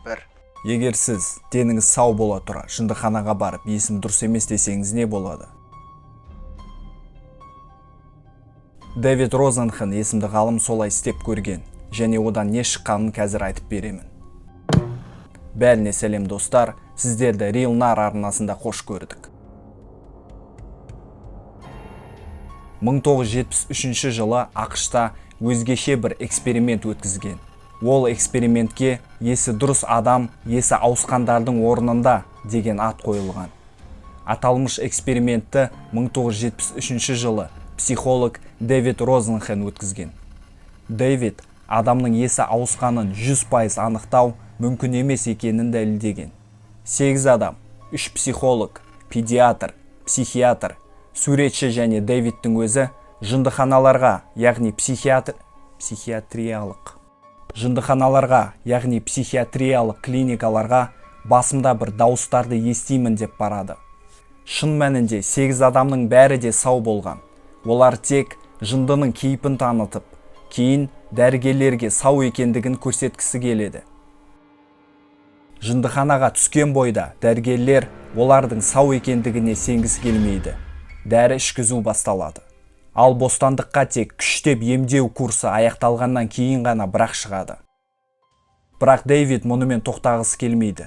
бір. Егер сіз деніңіз сау бола тұра жындыханаға барып есім дұрыс емес десеңіз не болады? Дэвид Розенхан есімді ғалым солай істеп көрген, және одан не шыққанын қазір айтып беремін. Бәріне сәлем достар, сіздерді RealNar арнасында қош көрдік. 1973 жылы ақш-та өзгеше бір эксперимент өткізген. Ол экспериментке есі дұрыс адам, есі ауысқандардың орнында деген ат қойылған. Аталмыш экспериментті 1973 жылы психолог Дэвид Розенхан өткізген. Дэвид адамның есі ауысқанын 100% анықтау мүмкін емес екенін дәлелдеген. 8 адам, 3 психолог, педиатр, психиатр, суретші және Дэвидтің өзі жындыханаларға, яғни психиатриялық клиникаларға басымда бір дауыстарды естимін деп барады. Шын мәнінде 8 адамның бәрі де сау болған. Олар тек жындының кейпін танытып, кейін дәрігерлерге сау екендігін көрсеткісі келеді. Жындыханаға түскен бойда дәрігерлер олардың сау екендігіне сенгісі келмейді. Дәрі ішкізу басталады. Ал бостандыққа тек күштеп емдеу курсы аяқталғаннан кейін ғана бірақ шығады. Бірақ Дэвид мұнымен тоқтағысы келмейді.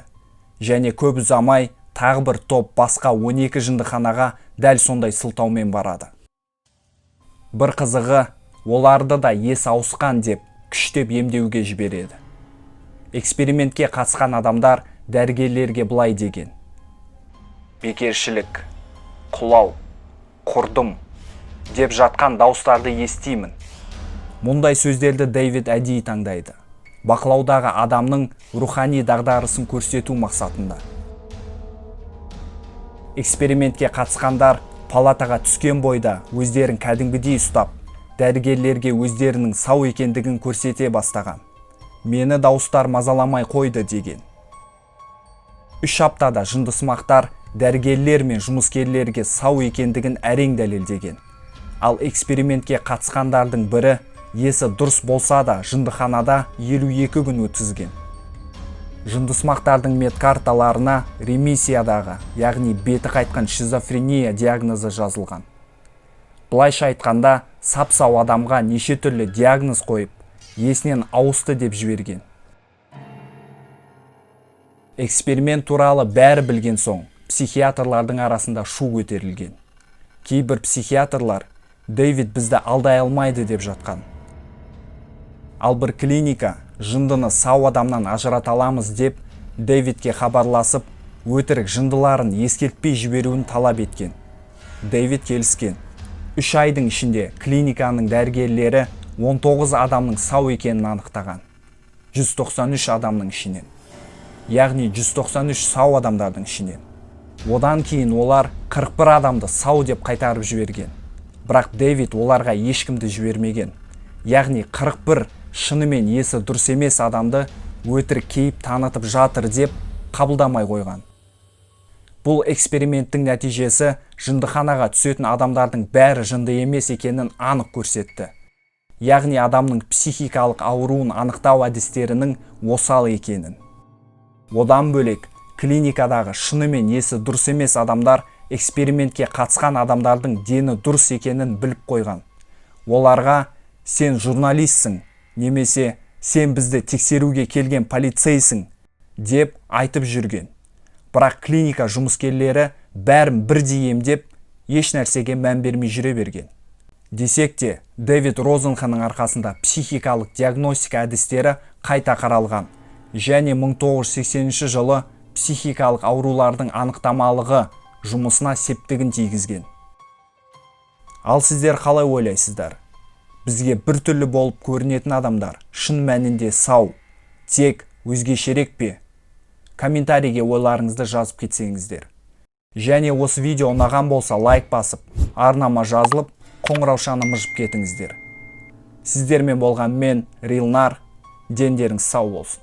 Және көп ұзамай тағы бір топ басқа 12 жындыханаға дәл сондай сылтаумен барады. Бір қызығы, оларды да есі ауысқан деп күштеп емдеуге жібереді. Экспериментке қатысқан адамдар дәрігерлерге былай деген: бекершілік, құлау, құрдым деп жатқан дауыстарды естимін. Мұндай сөздерді Дэвид әдейі таңдайды. Бақылаудағы адамның рухани дағдарысын көрсету мақсатында. Экспериментке қатысқандар палатаға түскен бойда өздерін кәдімгідей ұстап, дәрігерлерге өздерінің сау екендігін көрсете бастаған. Мені дауыстар мазаламай қойды деген. 3 аптада жындысымақтар дәрігерлер мен жұмыскерлерге сау екендігін әрең дәлелдеген. Ал экспериментке қатысқандардың бірі есі дұрыс болса да жындыханада 52 күн өткізген. Жындысымақтардың медкарталарына ремиссиядағы, яғни беті қайтқан шизофрения диагнозы жазылған. Былайша айтқанда, сап-сау адамға неше түрлі диагноз қойып, есінен ауысты деп жіберген. Эксперимент туралы бәрі білген соң, психиатрлардың арасында шу көтерілген. Кейбір психиатрлар Дэвид бізді алдай алмайды деп жатқан. Ал бір клиника жындыны сау адамнан ажырата аламыз деп Дэвидке хабарласып, өтірік жындыларын ескертпей жіберуін талап еткен. Дэвид келіскен. 3 айдың ішінде клиниканың дәрігерлері 19 адамның сау екенін анықтаған. 193 адамның ішінен. Яғни 193 сау адамдардың ішінен. Одан кейін олар 41 адамды сау деп қайтарып жіберген. Бірақ Дэвид оларға ешкімді жібермеген. Яғни 41 шынымен есі дұрыс емес адамды өтірік кейіп танытып жатыр деп қабылдамай қойған. Бұл эксперименттің нәтижесі жындыханаға түсетін адамдардың бәрі жынды емес екенін анық көрсетті. Яғни адамның психикалық ауруын анықтау әдістерінің осал екенін. Одан бөлек, клиникадағы шынымен есі дұрыс емес адамдар экспериментке қатысқан адамдардың дені дұрыс екенін біліп қойған. Оларға сен журналистсің, немесе сен бізді тексеруге келген полицейсің деп айтып жүрген. Бірақ клиника жұмыскерлері бәрін бірдей емдеп, еш нәрсеге мән бермей жүре берген. Десек те, Дэвид Розенханның арқасында психикалық диагностика әдістері қайта қаралған, және 1980 жылы психикалық аурулардың анықтамалығы жұмысына септігін тигізген. Ал сіздер қалай ойлайсыздар? Бізге біртүрлі болып көрінетін адамдар шын мәнінде сау, тек өзгешерек пе? Комментарийге ойларыңызды жазып кетсеңіздер. Және осы видео ұнаған болса лайк басып, арнама жазылып, қоңыраушаны мыжып кетіңіздер. Сіздермен болған мен RealNar, дендеріңіз сау болсын.